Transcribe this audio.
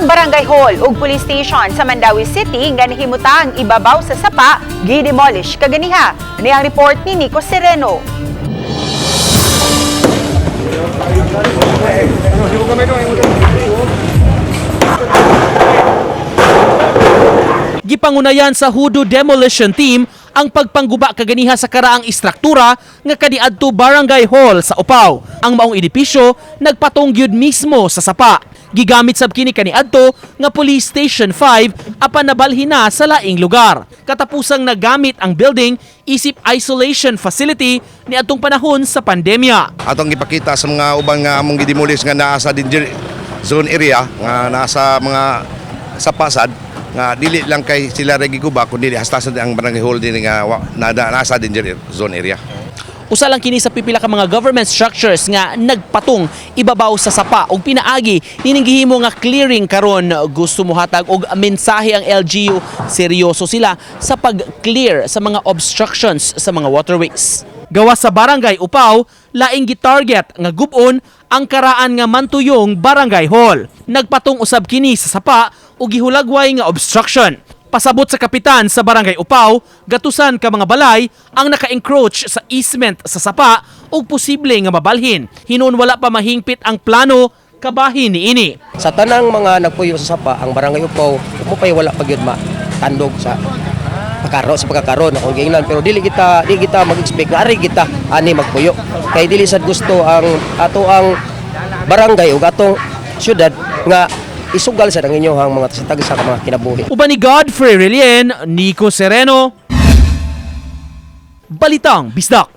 Ang barangay hall ug police station sa Mandawi City nga nahimutang ibabaw sa sapa gidemolish kaganiha. Ni ang report ni Nico Sereno. Gipangunayan sa Hudo Demolition Team ang pagpangguba kaganiha sa karaang istruktura nga kaniadto Barangay Hall sa Upaw. Ang maong edipisyo nagpatong gyud mismo sa sapa. Gigamit sab kini kaniadto nga Police Station 5 apan nabalhin na sa laing lugar. Katapusang nagamit ang building isip isolation facility ni atong panahon sa pandemya. Atong gipakita sa mga ubang nga among gidemolish nga naa sa danger zone area nga nasa mga sapasad nga dili lang kay sila regiguba kundi hastasan ang barangay hall din nga nasa danger zone area. Usa lang kini sa pipila ka mga government structures nga nagpatong ibabaw sa sapa ug pinaagi nining gihimo nga clearing karon. Gusto mo hatag og mensahe ang LGU, seryoso sila sa pag-clear sa mga obstructions sa mga waterways. Gawas sa barangay Upaw, laing gitarget nga gub-on ang karaan nga mantuyong barangay hall. Nagpatong usab kini sa sapa ug gihulagway nga obstruction. Pasabot sa kapitan sa barangay Upaw, gatusan ka mga balay ang naka-encroach sa easement sa sapa ug posible nga mabalhin. Hinon wala pa mahingpit ang plano kabahin niini. Sa tanang mga nagpuyo sa sapa, ang barangay Upaw, mo pay wala pa gyud matandog sa pagkakaroon ako gingnan, pero dili kita mag-expect na ari kita ani magpuyo. Kay dili sad gusto ang ato ang barangay ug atong syudad nga isugal sa inyong mga tasatag sa mga kinabuhi. Uban ni Godfrey Relien, Nico Sereno, Balitang Bisdak.